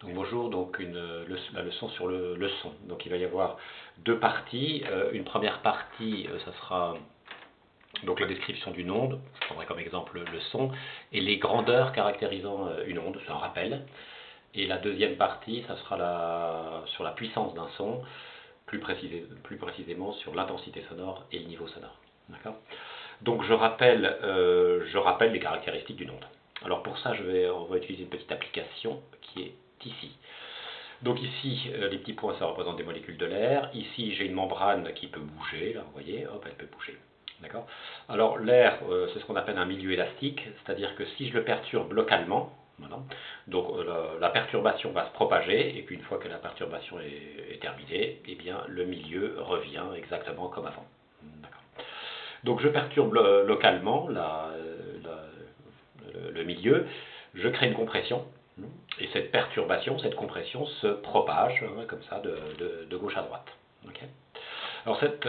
Donc bonjour, donc la leçon sur le son. Donc il va y avoir deux parties. Une première partie, ça sera donc la description d'une onde. Je prendrai comme exemple le son et les grandeurs caractérisant une onde, c'est un rappel. Et la deuxième partie, ça sera sur la puissance d'un son, plus précisément sur l'intensité sonore et le niveau sonore. D'accord. Donc je rappelle les caractéristiques d'une onde. Alors pour ça, on va utiliser une petite application qui est ici. Donc ici, les petits points, ça représente des molécules de l'air. Ici, j'ai une membrane qui peut bouger. Là, vous voyez, hop, elle peut bouger. D'accord. Alors l'air, c'est ce qu'on appelle un milieu élastique, c'est-à-dire que si je le perturbe localement, voilà, donc la perturbation va se propager, et puis une fois que la perturbation est terminée, eh bien le milieu revient exactement comme avant. D'accord. Donc je perturbe localement le milieu, je crée une compression, et cette perturbation, cette compression se propage comme ça de gauche à droite. Okay. Alors cette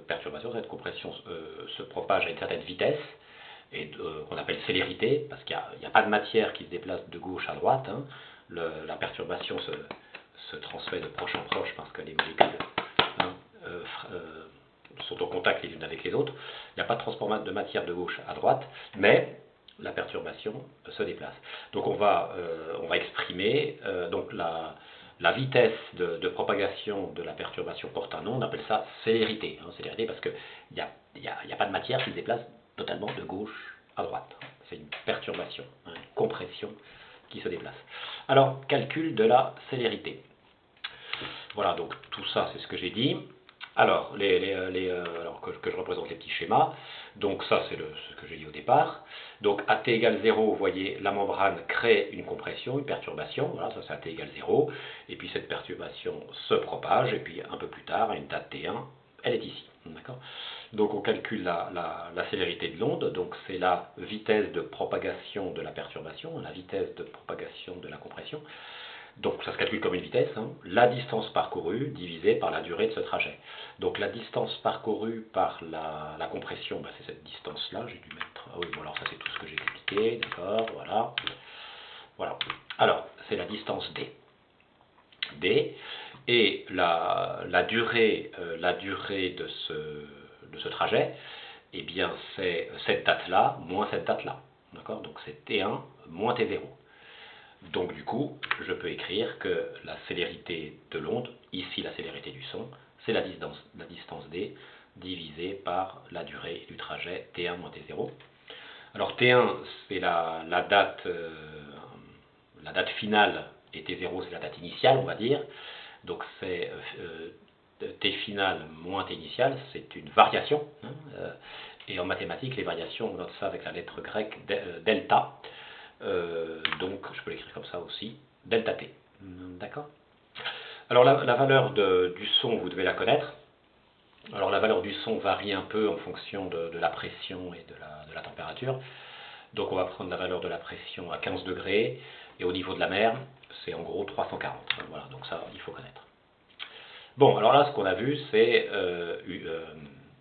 perturbation, cette compression se propage à une certaine vitesse, et qu'on appelle célérité, parce qu'il n'y a pas de matière qui se déplace de gauche à droite. La perturbation se transmet de proche en proche parce que les molécules sont en contact les unes avec les autres. Il n'y a pas de transport de matière de gauche à droite, mais la perturbation se déplace. Donc on va exprimer donc la vitesse de propagation de la perturbation porte un nom, on appelle ça célérité. Célérité parce qu'il n'y a pas de matière qui se déplace totalement de gauche à droite. C'est une perturbation, une compression qui se déplace. Alors, calcul de la célérité. Voilà, donc tout ça, c'est ce que j'ai dit. Alors, alors que je représente les petits schémas. Donc ça, c'est ce que j'ai dit au départ. Donc à t égale 0, vous voyez, la membrane crée une compression, une perturbation. Voilà, ça c'est à t égale 0. Et puis cette perturbation se propage. Et puis un peu plus tard, à une date t1, elle est ici. D'accord. Donc on calcule la célérité de l'onde. Donc c'est la vitesse de propagation de la perturbation, la vitesse de propagation de la compression. Donc ça se calcule comme une vitesse, la distance parcourue divisée par la durée de ce trajet. Donc la distance parcourue par la compression, c'est cette distance-là, j'ai dû mettre... Ah oui, bon alors ça c'est tout ce que j'ai expliqué, d'accord, voilà. Voilà. Alors, c'est la distance d. D, et la durée de ce trajet, eh bien c'est cette date-là moins cette date-là. D'accord. Donc c'est T1 moins T0. Donc du coup, je peux écrire que la célérité de l'onde, ici la célérité du son, c'est la distance d divisée par la durée du trajet t1 moins t0. Alors t1, c'est la date finale, et t0, c'est la date initiale, on va dire. Donc c'est t finale moins t initiale, c'est une variation. Et en mathématiques, les variations, on note ça avec la lettre grecque delta. Donc je peux l'écrire comme ça aussi, delta t. D'accord. Alors la valeur du son, vous devez la connaître. Alors la valeur du son varie un peu en fonction de la pression et de la température. Donc on va prendre la valeur de la pression à 15 degrés, et au niveau de la mer, c'est en gros 340. Voilà, donc ça, il faut connaître. Bon, alors là, ce qu'on a vu, c'est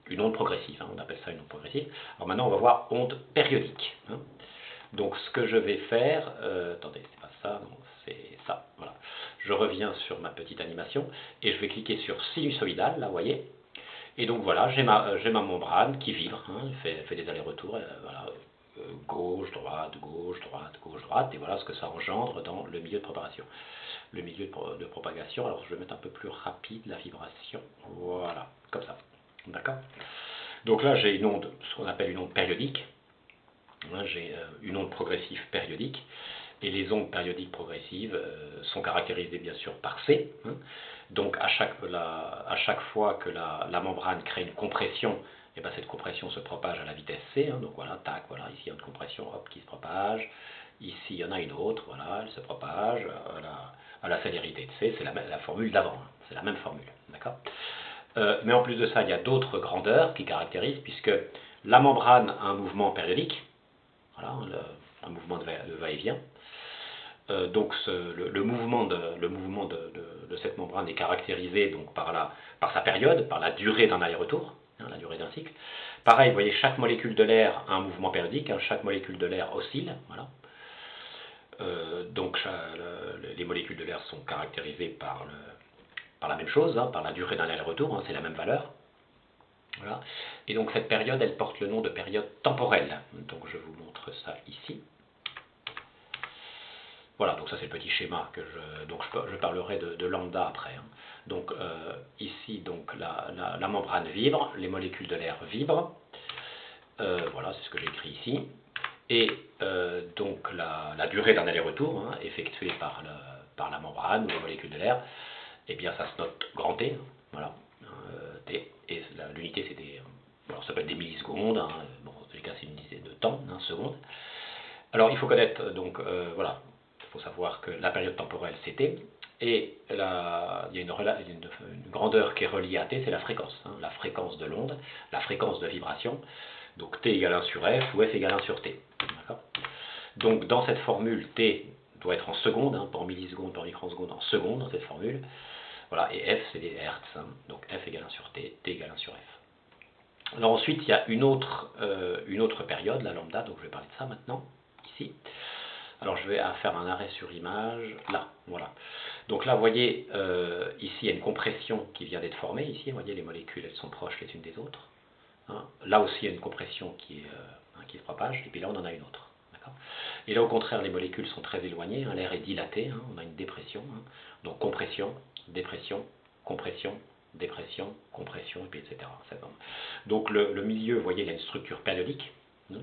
une onde progressive. On appelle ça une onde progressive. Alors maintenant, on va voir onde périodique. Donc ce que je vais faire, attendez, c'est pas ça, non, c'est ça, voilà. Je reviens sur ma petite animation, et je vais cliquer sur sinusoïdal, là, vous voyez. Et donc voilà, j'ai ma membrane qui vibre, fait des allers-retours, voilà, gauche, droite, gauche, droite, gauche, droite, et voilà ce que ça engendre dans le milieu de propagation. Le milieu de propagation, alors je vais mettre un peu plus rapide la vibration, voilà, comme ça, d'accord. Donc là j'ai une onde, ce qu'on appelle une onde périodique. J'ai une onde progressive périodique, et les ondes périodiques progressives sont caractérisées bien sûr par C. Donc à chaque fois que la membrane crée une compression, et cette compression se propage à la vitesse C. Donc voilà, tac, voilà, ici il y a une compression qui se propage, ici il y en a une autre, voilà, elle se propage à la célérité de C, c'est la formule d'avant, c'est la même formule, d'accord. Mais en plus de ça, il y a d'autres grandeurs qui caractérisent, puisque la membrane a un mouvement périodique. Voilà, un mouvement de va-et-vient. Donc le mouvement de cette membrane est caractérisé donc par sa période, par la durée d'un aller-retour, la durée d'un cycle. Pareil, vous voyez, chaque molécule de l'air a un mouvement périodique, chaque molécule de l'air oscille. Voilà. Donc les molécules de l'air sont caractérisées par la même chose, hein, par la durée d'un aller-retour, hein, c'est la même valeur. Voilà. Et donc cette période, elle porte le nom de période temporelle. Donc je vous montre ça ici. Voilà, donc ça c'est le petit schéma que je parlerai de lambda après. Hein. Donc ici, donc la membrane vibre, les molécules de l'air vibrent. Voilà, c'est ce que j'ai écrit ici. Et donc la durée d'un aller-retour, hein, effectuée par la membrane ou les molécules de l'air, eh bien ça se note grand T. Hein, voilà, T. Et l'unité c'est des. Alors ça peut être des millisecondes, hein, bon, dans tous les cas c'est une unité de temps, hein, secondes. Alors il faut connaître, donc voilà, il faut savoir que la période temporelle c'est T, et il y a une grandeur qui est reliée à T, c'est la fréquence, hein, la fréquence de l'onde, la fréquence de vibration. Donc T égale 1 sur F ou F égale 1 sur T. Donc dans cette formule, T doit être en secondes, hein, pas en millisecondes, pas en microsecondes, en secondes dans cette formule. Voilà, et F c'est des Hertz, hein, donc F égale 1 sur T, T égale 1 sur F. Alors ensuite, il y a une autre période, la lambda, donc je vais parler de ça maintenant, ici. Alors je vais faire un arrêt sur image, là, voilà. Donc là, vous voyez, ici il y a une compression qui vient d'être formée, ici, vous voyez les molécules, elles sont proches les unes des autres. Hein. Là aussi, il y a une compression qui se propage, et puis là on en a une autre. Et là au contraire, les molécules sont très éloignées, hein, l'air est dilaté, hein, on a une dépression, hein. Donc compression, dépression, compression, dépression, compression, et puis etc. Donc le milieu, vous voyez, il y a une structure périodique, hein,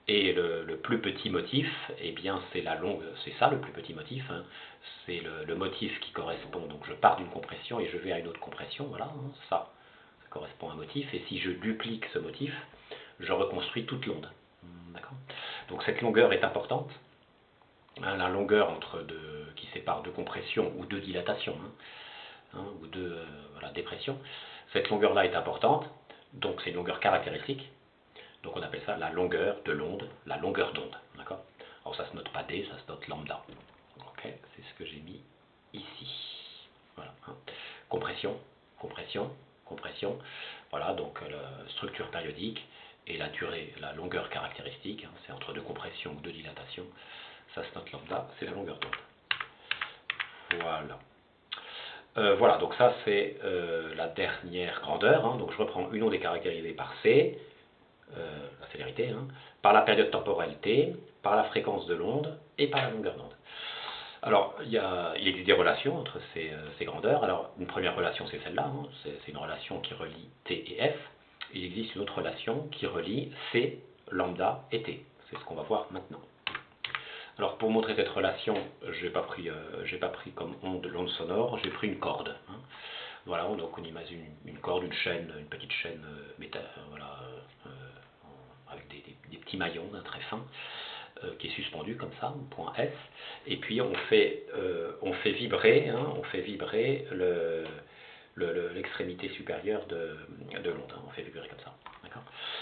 et le plus petit motif, eh bien c'est ça le plus petit motif, hein, c'est le motif qui correspond, donc je pars d'une compression et je vais à une autre compression, voilà, hein, ça correspond à un motif, et si je duplique ce motif, je reconstruis toute l'onde. D'accord ? Donc cette longueur est importante, hein, la longueur qui sépare deux compressions ou deux dilatations, hein, ou deux dépressions, cette longueur-là est importante, donc c'est une longueur caractéristique, donc on appelle ça la longueur de l'onde, la longueur d'onde. D'accord ? Alors ça se note pas D, ça se note lambda. Okay, c'est ce que j'ai mis ici. Voilà, hein. Compression, compression, compression. Voilà, donc la structure périodique et la durée, la longueur caractéristique, hein, c'est entre deux compressions ou deux dilatations. Ça se note lambda, c'est la longueur d'onde. Voilà. Voilà, donc ça c'est la dernière grandeur. Hein, donc je reprends une onde est caractérisée par C, la célérité, hein, par la période temporelle T, par la fréquence de l'onde et par la longueur d'onde. Alors, il existe des relations entre ces grandeurs. Alors, une première relation, c'est celle-là, hein, c'est une relation qui relie T et F. Il existe une autre relation qui relie C, lambda et T. C'est ce qu'on va voir maintenant. Alors, pour montrer cette relation, je n'ai pas pris comme l'onde sonore, j'ai pris une corde. Hein. Voilà, donc on imagine une corde, une chaîne, une petite chaîne avec des petits maillons très fins, qui est suspendu comme ça, au point S, et puis on fait vibrer, hein, l'extrémité supérieure de l'onde, hein, on fait vibrer comme ça.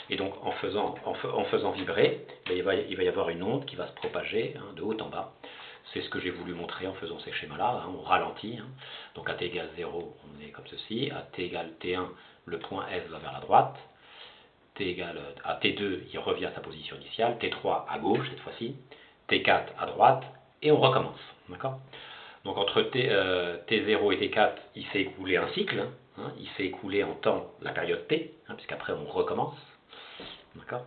Et donc en faisant vibrer, il va y avoir une onde qui va se propager, hein, de haut en bas. C'est ce que j'ai voulu montrer en faisant ces schémas-là, hein, on ralentit, hein. Donc à t égale 0, on est comme ceci, à t égale t1, le point S va vers la droite, t égale à t2, il revient à sa position initiale, t3 à gauche cette fois-ci, t4 à droite, et on recommence. D'accord ? Donc entre t0 et t4, il s'est écoulé un cycle, hein, il s'est écoulé en temps la période t, hein, puisqu'après on recommence. D'accord ?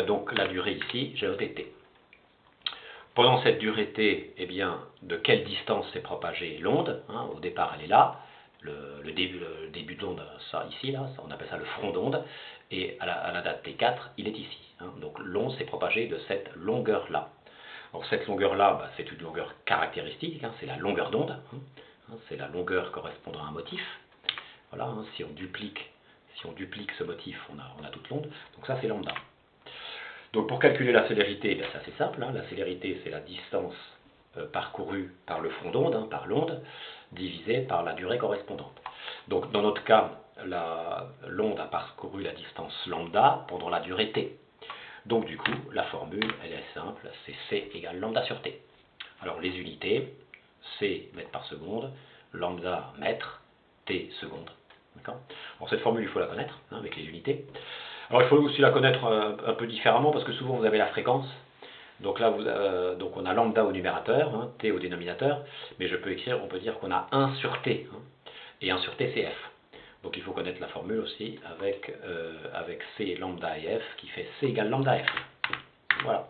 Donc la durée ici, j'ai noté t. Pendant cette durée t, eh bien, de quelle distance s'est propagée l'onde, hein, au départ elle est là, le début de l'onde, ça ici, là, on appelle ça le front d'onde, et à la date T4, il est ici. Hein, donc l'onde s'est propagée de cette longueur-là. Donc cette longueur-là, bah, c'est une longueur caractéristique, hein, c'est la longueur d'onde, hein, c'est la longueur correspondant à un motif. Voilà, hein, si on duplique ce motif, on a toute l'onde, donc ça c'est lambda. Donc pour calculer la célérité, ben, c'est assez simple, hein, la célérité c'est la distance parcourue par le front d'onde, hein, par l'onde, divisée par la durée correspondante. Donc dans notre cas, l'onde a parcouru la distance lambda pendant la durée t. Donc du coup, la formule, elle est simple, c'est C égale lambda sur t. Alors les unités, C mètres par seconde, lambda mètre, t seconde. Alors cette formule, il faut la connaître, hein, avec les unités. Alors il faut aussi la connaître un peu différemment, parce que souvent vous avez la fréquence. Donc là, donc on a lambda au numérateur, hein, T au dénominateur, mais on peut dire qu'on a 1 sur T, hein, et 1 sur T c'est F. Donc il faut connaître la formule aussi avec C lambda et F qui fait C égale lambda F. Voilà.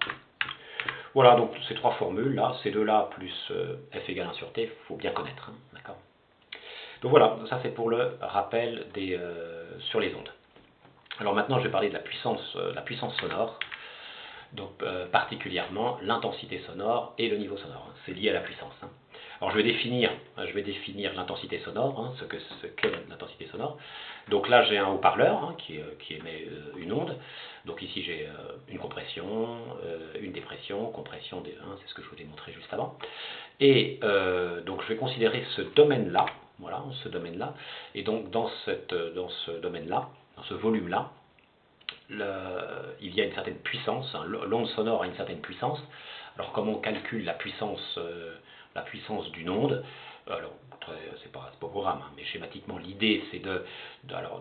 Voilà, donc ces trois formules là, ces deux-là plus F égale 1 sur T, il faut bien connaître, hein, d'accord. Donc voilà, ça c'est pour le rappel sur les ondes. Alors maintenant je vais parler de la puissance sonore, donc particulièrement l'intensité sonore et le niveau sonore. Hein. C'est lié à la puissance. Hein. Alors je vais définir l'intensité sonore, hein, ce qu'est l'intensité sonore. Donc là j'ai un haut-parleur hein, qui émet une onde. Donc ici j'ai une compression, une dépression, compression, hein, c'est ce que je vous ai montré juste avant. Et donc je vais considérer ce domaine-là, voilà, ce domaine-là. Et donc dans ce domaine-là, dans ce volume-là, il y a une certaine puissance, hein, l'onde sonore a une certaine puissance. Alors comment on calcule la puissance d'une onde? Alors c'est pas au programme, hein, mais schématiquement l'idée c'est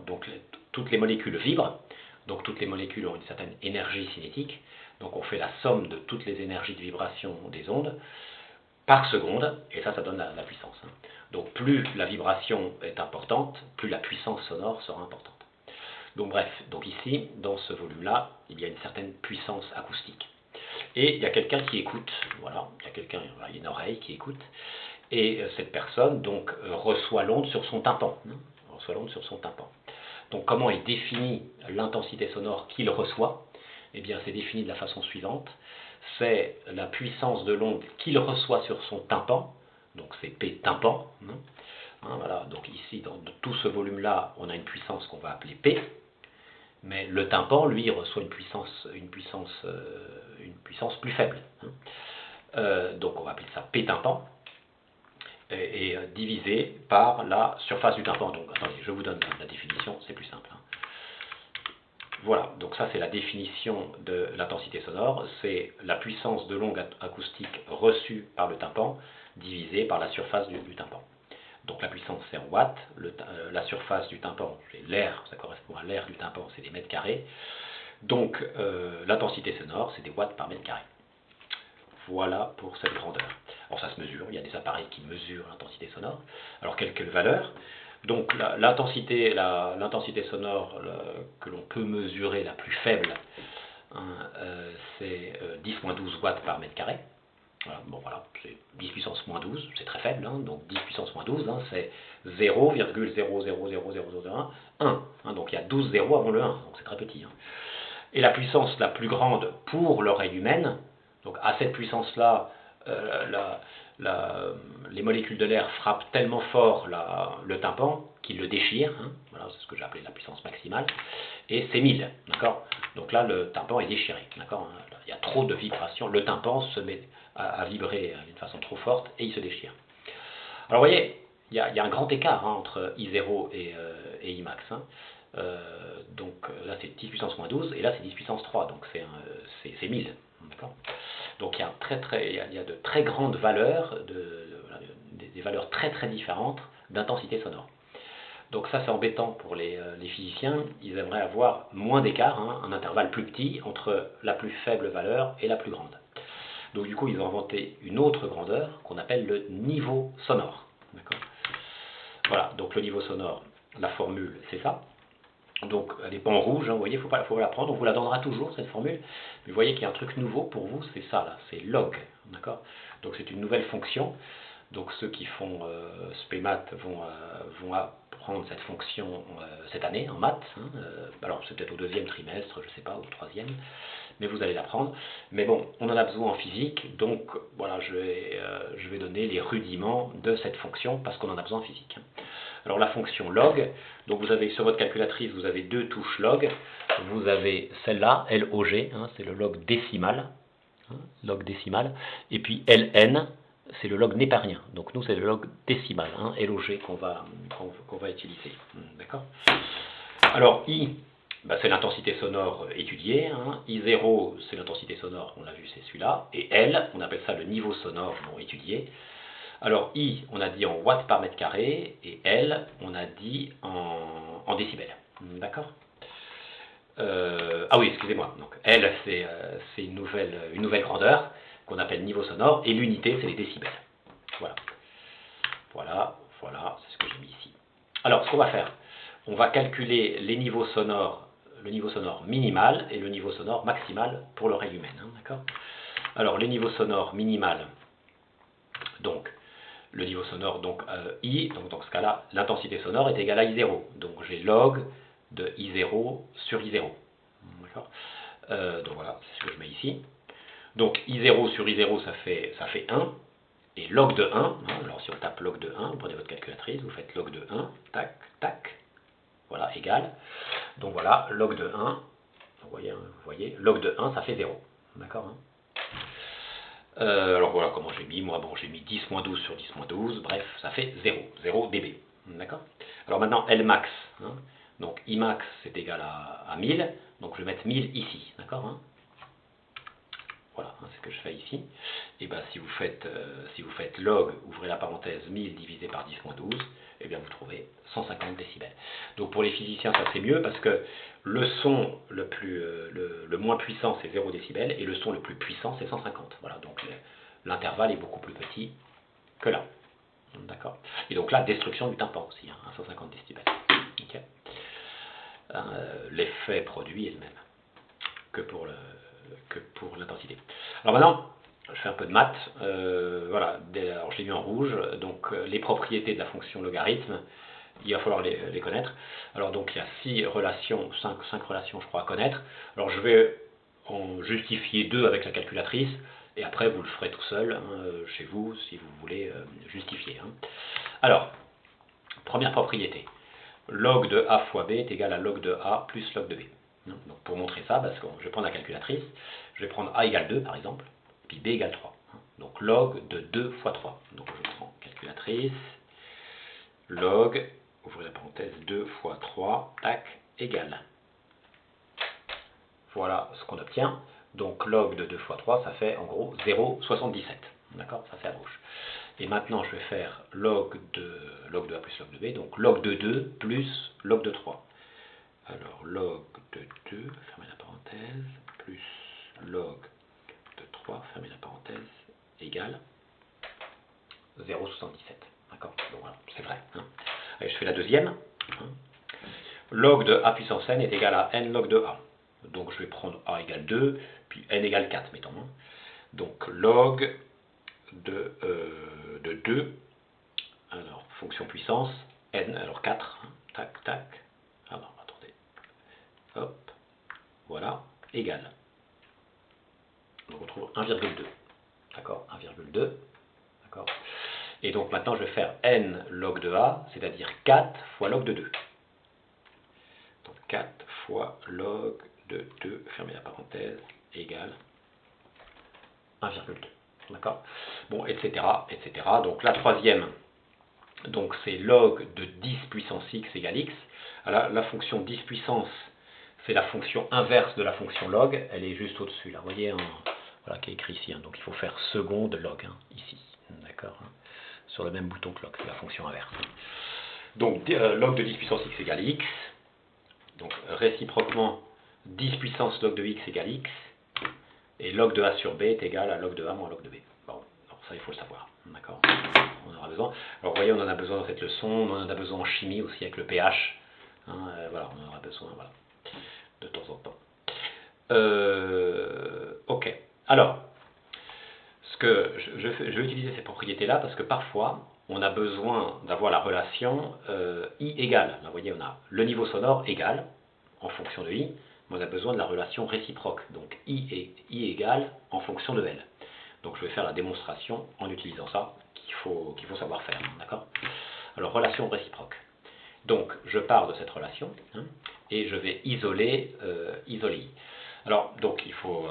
donc toutes les molécules vibrent, donc toutes les molécules ont une certaine énergie cinétique, donc on fait la somme de toutes les énergies de vibration des ondes par seconde, et ça donne la puissance. Hein. Donc plus la vibration est importante, plus la puissance sonore sera importante. Donc bref, donc ici, dans ce volume-là, il y a une certaine puissance acoustique. Et il y a quelqu'un qui écoute, voilà, il y a une oreille qui écoute, et cette personne donc reçoit l'onde sur son tympan. Hein, reçoit l'onde sur son tympan. Donc comment est définie l'intensité sonore qu'il reçoit? Eh bien c'est défini de la façon suivante, c'est la puissance de l'onde qu'il reçoit sur son tympan, donc c'est P tympan. Hein, voilà, donc ici, dans tout ce volume-là, on a une puissance qu'on va appeler P, mais le tympan, lui, il reçoit une puissance plus faible. Hein. Donc on va appeler ça P tympan, et divisé par la surface du tympan. Donc attendez, je vous donne la définition, c'est plus simple. Hein. Voilà, donc ça c'est la définition de l'intensité sonore, c'est la puissance de l'onde acoustique reçue par le tympan divisée par la surface du tympan. Donc la puissance c'est en watts, la surface du tympan, c'est l'air, ça correspond à l'air du tympan, c'est des mètres carrés. Donc l'intensité sonore, c'est des watts par mètre carré. Voilà pour cette grandeur. Alors ça se mesure, il y a des appareils qui mesurent l'intensité sonore. Alors quelques valeurs. Donc l'intensité sonore que l'on peut mesurer, la plus faible, hein, c'est 10-12 watts par mètre carré. Voilà, bon voilà, c'est 10 puissance moins 12, c'est très faible, hein, donc 10 puissance moins 12, hein, c'est 0,000001, 1, hein, donc il y a 12 zéros avant le 1, donc c'est très petit. Hein. Et la puissance la plus grande pour l'oreille humaine, donc à cette puissance-là, les molécules de l'air frappent tellement fort le tympan qu'ils le déchirent, hein, voilà, c'est ce que j'ai appelé la puissance maximale, et c'est 1000, d'accord. Donc là, le tympan est déchiré, d'accord. Hein, il y a trop de vibrations, le tympan se met à vibrer d'une façon trop forte et il se déchire. Alors vous voyez, il y a un grand écart hein, entre I0 et Imax. Hein. Donc là c'est 10 puissance moins 12 et là c'est 10 puissance 3, donc c'est 1000. Donc il y a de très grandes valeurs, des valeurs très très différentes d'intensité sonore. Donc ça c'est embêtant pour les physiciens, ils aimeraient avoir moins d'écart, hein, un intervalle plus petit entre la plus faible valeur et la plus grande. Donc du coup ils ont inventé une autre grandeur qu'on appelle le niveau sonore. Voilà, donc le niveau sonore, la formule c'est ça. Donc elle n'est pas en rouge, hein, vous voyez, il faut la prendre, on vous la donnera toujours cette formule, mais vous voyez qu'il y a un truc nouveau pour vous, c'est ça là, c'est log, d'accord. Donc c'est une nouvelle fonction, donc ceux qui font SPEMAT vont apprendre cette fonction cette année en maths, hein, alors c'est peut-être au deuxième trimestre, je ne sais pas, au troisième, mais vous allez l'apprendre. Mais bon, on en a besoin en physique, donc voilà, je vais donner les rudiments de cette fonction parce qu'on en a besoin en physique. Alors la fonction log, donc vous avez sur votre calculatrice, vous avez deux touches log, vous avez celle-là, LOG, hein, c'est le log décimal, et puis LN, c'est le log népérien, donc nous c'est le log décimal, hein, LOG qu'on va utiliser, d'accord. Alors I, bah, c'est l'intensité sonore étudiée, hein. I0 c'est l'intensité sonore, on l'a vu c'est celui-là, et L, on appelle ça le niveau sonore non étudié. Alors I, on a dit en watts par mètre carré, et L, on a dit en décibels. D'accord. ah oui, excusez-moi. Donc L, c'est une nouvelle grandeur qu'on appelle niveau sonore, et l'unité, c'est les décibels. Voilà. Voilà, c'est ce que j'ai mis ici. Alors, ce qu'on va faire, on va calculer les niveaux sonores, le niveau sonore minimal et le niveau sonore maximal pour l'oreille humaine. Hein, d'accord. Alors, les niveaux sonores minimal, donc, le niveau sonore, donc I, donc dans ce cas-là, l'intensité sonore est égale à I0. Donc, j'ai log de I0 sur I0. D'accord. Donc voilà, c'est ce que je mets ici. Donc I0 sur I0, ça fait 1. Et log de 1, hein, alors si on tape log de 1, vous prenez votre calculatrice, vous faites log de 1, tac, tac, voilà, égal. Donc voilà, log de 1, vous voyez, log de 1, ça fait 0. D'accord, hein. Alors voilà comment j'ai mis, moi, bon, j'ai mis 10 moins 12 sur 10 moins 12, bref, ça fait 0 dB. D'accord. Alors maintenant, Lmax, hein, donc Imax c'est égal à 1000, donc je vais mettre 1000 ici, d'accord, hein. Voilà, c'est ce que je fais ici. Et bien si vous faites log, ouvrez la parenthèse, 1000 divisé par 10 moins 12, et bien vous trouvez 150 décibels. Donc pour les physiciens, ça c'est mieux parce que le son le moins puissant c'est 0 décibels et le son le plus puissant c'est 150. Voilà, donc l'intervalle est beaucoup plus petit que là. D'accord. Et donc là, destruction du tympan aussi, hein, à 150 décibels. Okay. L'effet produit est le même que pour l'intensité. Alors maintenant, je fais un peu de maths. Voilà, alors je l'ai mis en rouge. Donc les propriétés de la fonction logarithme, il va falloir les connaître. Alors donc il y a 5 relations je crois à connaître. Alors je vais en justifier 2 avec la calculatrice. Et après vous le ferez tout seul hein, chez vous si vous voulez justifier. Hein. Alors, première propriété. Log de A fois B est égal à log de A plus log de B. Donc pour montrer ça, parce que je vais prendre la calculatrice, je vais prendre A égale 2 par exemple, puis B égale 3. Donc log de 2 fois 3. Donc je prends calculatrice, log, ouvrez la parenthèse, 2 fois 3, tac, égale. Voilà ce qu'on obtient. Donc log de 2 fois 3, ça fait en gros 0,77. D'accord, ça c'est à gauche. Et maintenant je vais faire log de A plus log de B, donc log de 2 plus log de 3. Alors log de 2, fermez la parenthèse, plus log de 3, fermez la parenthèse, égale 0,77. D'accord. Donc voilà, c'est vrai. Hein. Allez, je fais la deuxième. Hein. Log de A puissance n est égal à n log de A. Donc je vais prendre A égale 2, puis n égale 4, mettons. Donc log de 2, alors fonction puissance, n, alors 4, hein, tac, tac, alors attendez, hop, voilà, égal. Donc on trouve 1,2, d'accord, 1,2, d'accord. Et donc maintenant je vais faire n log de A, c'est-à-dire 4 fois log de 2. Donc 4 fois log de 2, fermez la parenthèse, égale 1,2. D'accord. Bon, etc., etc. Donc la troisième, donc c'est log de 10 puissance x égale x. Alors, la fonction 10 puissance, c'est la fonction inverse de la fonction log. Elle est juste au-dessus, là. Vous voyez, voilà, qui est écrit ici. Hein. Donc il faut faire seconde log, hein, ici. D'accord. Hein, sur le même bouton que log, c'est la fonction inverse. Donc log de 10 puissance x égale x. Donc réciproquement, 10 puissance log de x égale x. Et log de A sur B est égal à log de A moins log de B. Bon, alors ça il faut le savoir, d'accord. On aura besoin. Alors vous voyez, on en a besoin dans cette leçon, on en a besoin en chimie aussi avec le pH. Hein, voilà, on en aura besoin, voilà, de temps en temps. Ok. Alors, ce que je vais utiliser ces propriétés-là parce que parfois, on a besoin d'avoir la relation I égale. Là, vous voyez, on a le niveau sonore égal en fonction de I. On a besoin de la relation réciproque, donc I égale en fonction de L. Donc je vais faire la démonstration en utilisant ça, qu'il faut savoir faire, d'accord. Alors relation réciproque. Donc je pars de cette relation, hein, et je vais isoler I. Alors donc il faut...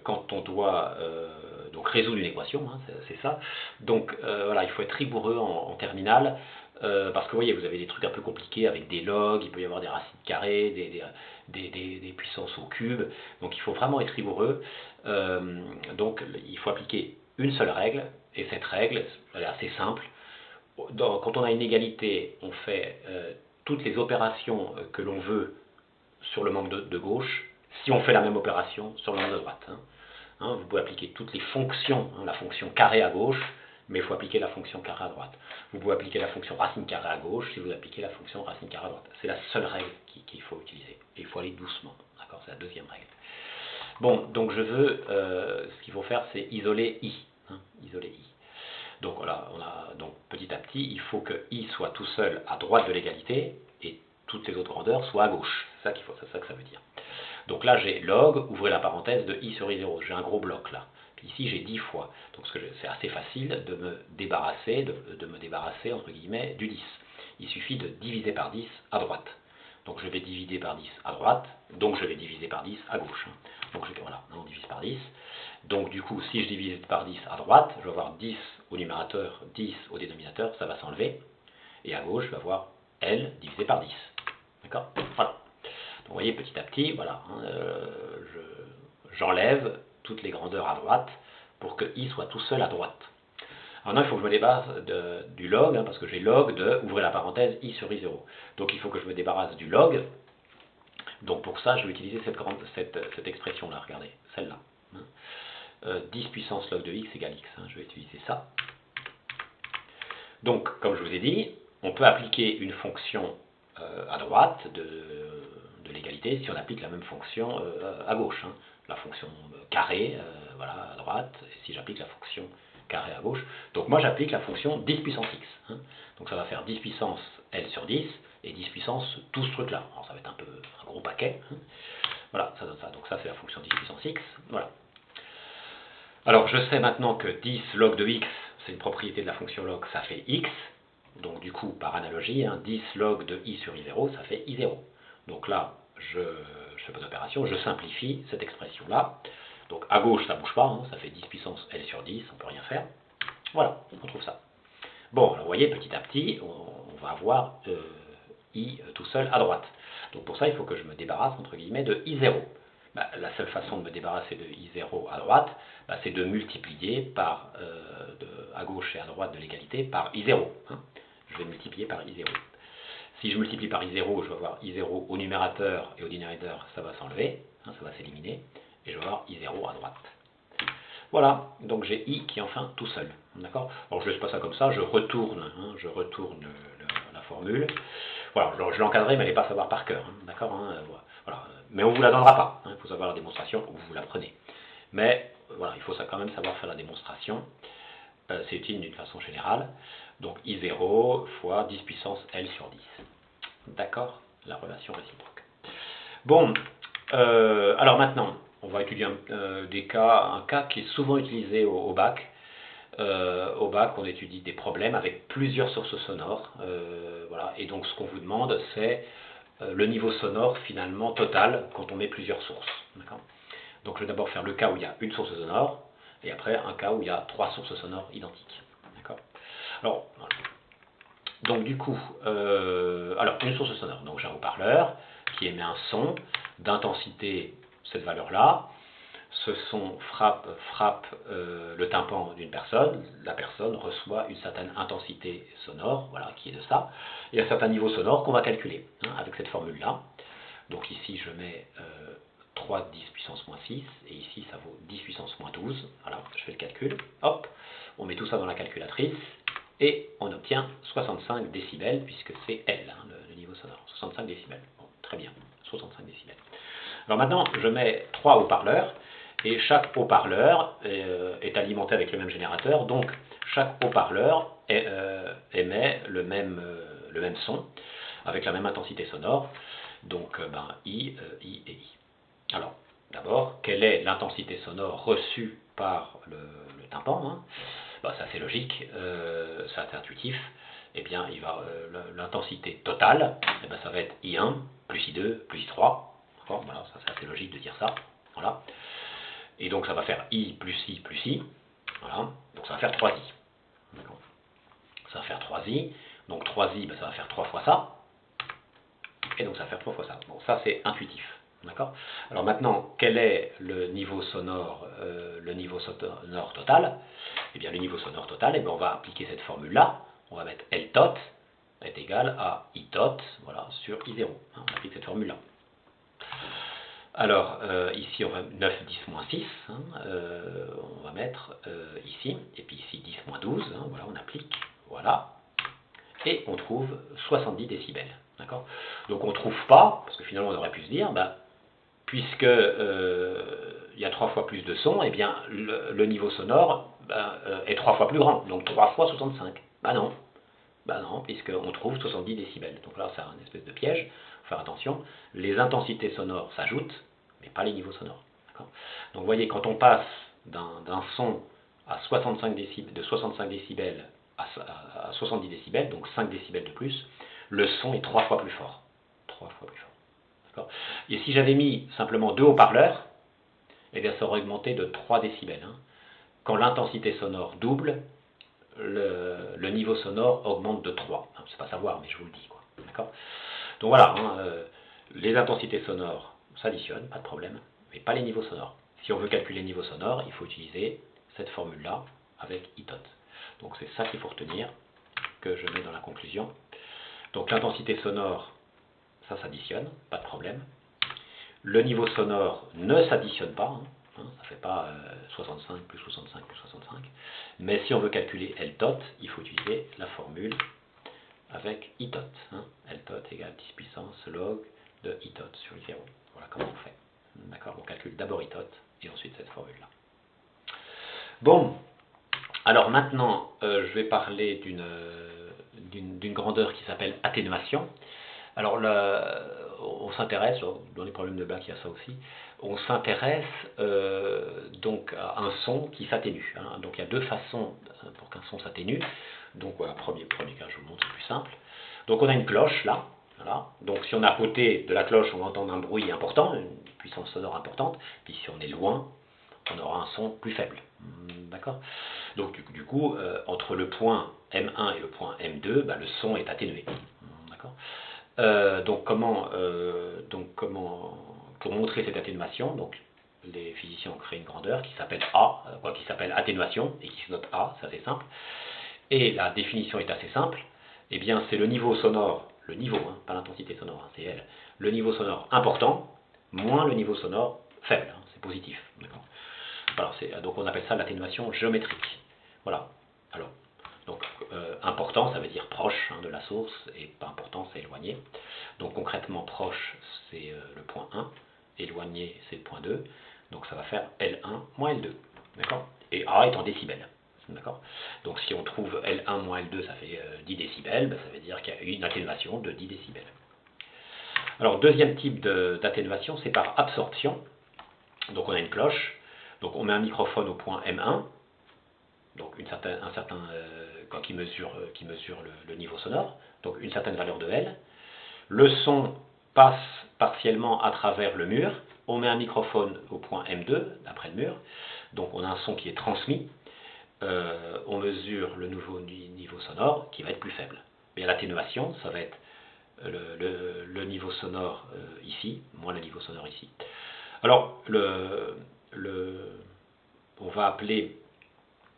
quand on doit donc résoudre une équation, hein, c'est ça. Donc voilà, il faut être rigoureux en terminale. Parce que vous voyez, vous avez des trucs un peu compliqués avec des logs, il peut y avoir des racines carrées, des puissances au cube, donc il faut vraiment être rigoureux. Donc il faut appliquer une seule règle, et cette règle, elle est assez simple. Quand on a une égalité, on fait toutes les opérations que l'on veut sur le membre de gauche, si on fait la même opération sur le membre de droite. Vous pouvez appliquer toutes les fonctions, la fonction carré à gauche, mais il faut appliquer la fonction carré à droite. Vous pouvez appliquer la fonction racine carré à gauche si vous appliquez la fonction racine carré à droite. C'est la seule règle qu'il faut utiliser. Et il faut aller doucement. D'accord, c'est la deuxième règle. Bon, donc je veux, ce qu'il faut faire, c'est isoler I. Isoler I. Donc voilà, on a, donc petit à petit, il faut que I soit tout seul à droite de l'égalité et toutes les autres grandeurs soient à gauche. C'est ça qu'il faut, c'est ça que ça veut dire. Donc là, j'ai log, ouvrez la parenthèse, de I sur I0. J'ai un gros bloc là. Puis ici, j'ai 10 fois. Donc c'est assez facile de me débarrasser, entre guillemets, du 10. Il suffit de diviser par 10 à droite. Donc je vais diviser par 10 à droite, donc je vais diviser par 10 à gauche. Donc voilà, on divise par 10. Donc du coup, si je divise par 10 à droite, je vais avoir 10 au numérateur, 10 au dénominateur, ça va s'enlever. Et à gauche, je vais avoir L divisé par 10. D'accord? Voilà. Donc vous voyez, petit à petit, voilà, j'enlève toutes les grandeurs à droite pour que I soit tout seul à droite. Alors non, il faut que je me débarrasse du log, parce que j'ai log de, ouvrez la parenthèse, I sur I0. Donc il faut que je me débarrasse du log. Donc pour ça, je vais utiliser cette expression-là, regardez, celle-là. 10 puissance log de x égale x, je vais utiliser ça. Donc, comme je vous ai dit, on peut appliquer une fonction à droite de l'égalité si on applique la même fonction à gauche. La fonction carré, voilà, à droite, et si j'applique la fonction carré à gauche. Donc moi j'applique la fonction 10 puissance x. Donc ça va faire 10 puissance L sur 10 et 10 puissance tout ce truc là. Alors ça va être un gros paquet. Voilà, ça donne ça. Donc ça c'est la fonction 10 puissance x. Voilà. Alors je sais maintenant que 10 log de x, c'est une propriété de la fonction log, ça fait x. Donc du coup, par analogie, 10 log de i sur i0, ça fait i0. Donc là, je fais pas d'opération, je simplifie cette expression-là. Donc à gauche, ça ne bouge pas, ça fait 10 puissance L sur 10, on ne peut rien faire. Voilà, on trouve ça. Bon, alors vous voyez, petit à petit, on va avoir I tout seul à droite. Donc pour ça, il faut que je me débarrasse, entre guillemets, de I0. La seule façon de me débarrasser de I0 à droite, c'est de multiplier par, à gauche et à droite de l'égalité par I0. Je vais multiplier par I0. Si je multiplie par I0, je vais avoir I0 au numérateur et au dénominateur, ça va s'enlever, ça va s'éliminer, et je vais avoir I0 à droite. Voilà, donc j'ai I qui est enfin tout seul. D'accord? Alors je ne laisse pas ça comme ça, je retourne la formule. Voilà, je l'ai encadrée, mais elle n'est pas à savoir par cœur. D'accord? Voilà. Mais on ne vous la donnera pas. Il faut savoir la démonstration, vous la prenez. Mais voilà, il faut quand même savoir faire la démonstration. C'est utile d'une façon générale. Donc I0 fois 10 puissance L sur 10. D'accord? La relation réciproque. Bon, alors maintenant, on va étudier un cas qui est souvent utilisé au bac. Au bac, on étudie des problèmes avec plusieurs sources sonores. Voilà. Et donc ce qu'on vous demande, c'est le niveau sonore finalement total quand on met plusieurs sources. Donc je vais d'abord faire le cas où il y a une source sonore, et après un cas où il y a 3 sources sonores identiques. Alors, voilà. Donc du coup, alors une source sonore, donc j'ai un haut-parleur qui émet un son d'intensité, cette valeur-là. Ce son frappe le tympan d'une personne, la personne reçoit une certaine intensité sonore, voilà, qui est de ça, et un certain niveau sonore qu'on va calculer avec cette formule-là. Donc ici je mets 3 10 puissance moins 6, et ici ça vaut 10 puissance moins 12, voilà, je fais le calcul, hop, on met tout ça dans la calculatrice, et on obtient 65 décibels, puisque c'est L, le niveau sonore, 65 décibels, bon, très bien, 65 décibels. Alors maintenant je mets 3 haut-parleurs, et chaque haut-parleur est alimenté avec le même générateur, donc chaque haut-parleur émet le même son, avec la même intensité sonore, donc I et I. Alors, d'abord, quelle est l'intensité sonore reçue par le tympan? Ça c'est logique, c'est intuitif. Eh bien, l'intensité totale, ça va être I1 plus I2 plus I3. Voilà, ça c'est assez logique de dire ça. Voilà. Et donc ça va faire I plus I plus I. Voilà. Donc ça va faire 3I. Ça va faire 3I. Donc 3I, ça va faire 3 fois ça. Et donc ça va faire 3 fois ça. Bon, ça c'est intuitif. D'accord? Alors maintenant, quel est le niveau sonore total? Eh bien le niveau sonore total, on va appliquer cette formule-là. On va mettre L tot, est égal à I tot, voilà, sur I0. On applique cette formule-là. Alors, ici, on va 9, 10, moins 6, on va mettre ici, et puis ici 10, moins 12, voilà, on applique, voilà, et on trouve 70 décibels, d'accord. Donc on ne trouve pas, parce que finalement on aurait pu se dire, puisque il y a 3 fois plus de son, eh bien le niveau sonore est 3 fois plus grand, donc 3 fois 65. Non, puisqu'on trouve 70 décibels. Donc là, c'est un espèce de piège, il faut faire attention. Les intensités sonores s'ajoutent, mais pas les niveaux sonores. Donc vous voyez, quand on passe d'un son à 65 décibels, de 65 décibels à 70 décibels, donc 5 décibels de plus, le son est 3 fois plus fort. 3 fois plus fort. Et si j'avais mis simplement 2 haut-parleurs, eh bien ça aurait augmenté de 3 décibels. Quand l'intensité sonore double, le niveau sonore augmente de 3. C'est pas savoir, mais je vous le dis. D'accord. Donc voilà, les intensités sonores s'additionnent, pas de problème, mais pas les niveaux sonores. Si on veut calculer les niveaux sonores, il faut utiliser cette formule-là avec I tot. Donc c'est ça qu'il faut retenir, que je mets dans la conclusion. Donc l'intensité sonore, ça s'additionne, pas de problème. Le niveau sonore ne s'additionne pas, ça ne fait pas 65 plus 65 plus 65. Mais si on veut calculer L tot, il faut utiliser la formule avec I tot. L tot égale 10 puissance log de I tot sur I0. Voilà comment on fait. D'accord. On calcule d'abord I tot et ensuite cette formule-là. Bon, alors maintenant, je vais parler d'une grandeur qui s'appelle atténuation. Alors là, on s'intéresse, dans les problèmes de bac il y a ça aussi, on s'intéresse donc à un son qui s'atténue. Donc il y a 2 façons pour qu'un son s'atténue. Donc voilà, premier cas, je vous montre, c'est plus simple. Donc on a une cloche là, voilà. Donc si on est à côté de la cloche, on va entendre un bruit important, une puissance sonore importante, puis si on est loin, on aura un son plus faible. D'accord. Donc du coup, entre le point M1 et le point M2, le son est atténué. D'accord. Donc pour montrer cette atténuation, donc les physiciens ont créé une grandeur qui s'appelle A, qui s'appelle atténuation et qui se note A, c'est assez simple. Et la définition est assez simple. Eh bien, c'est le niveau sonore, le niveau, pas l'intensité sonore, c'est L, le niveau sonore important moins le niveau sonore faible, c'est positif. Alors, donc on appelle ça l'atténuation géométrique. Voilà. Alors, donc important, ça veut dire proche de la source, et pas important, c'est éloigné. Donc concrètement, proche, c'est le point 1, éloigné, c'est le point 2. Donc ça va faire L1 moins L2. D'accord. Et A est en décibels. D'accord. Donc si on trouve L1 moins L2, ça fait 10 décibels, ça veut dire qu'il y a une atténuation de 10 décibels. Alors deuxième type d'atténuation, c'est par absorption. Donc on a une cloche, donc on met un microphone au point M1, donc qui mesure le niveau sonore, donc une certaine valeur de L. Le son passe partiellement à travers le mur, on met un microphone au point M2, d'après le mur, donc on a un son qui est transmis, on mesure le nouveau niveau sonore qui va être plus faible. Mais à l'atténuation, ça va être le niveau sonore ici, moins le niveau sonore ici. Alors, on va appeler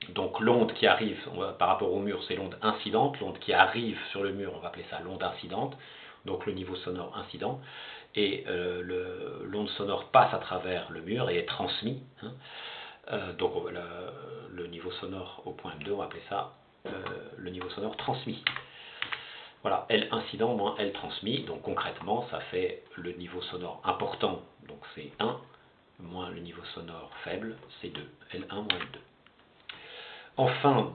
donc l'onde qui arrive par rapport au mur, c'est l'onde incidente. L'onde qui arrive sur le mur, on va appeler ça l'onde incidente. Donc le niveau sonore incident. Et l'onde sonore passe à travers le mur et est transmis. Donc le niveau sonore au point M2, on va appeler ça le niveau sonore transmis. Voilà, L incident moins L transmis. Donc concrètement, ça fait le niveau sonore important, donc c'est 1, moins le niveau sonore faible, c'est 2. L1 moins L2. Enfin,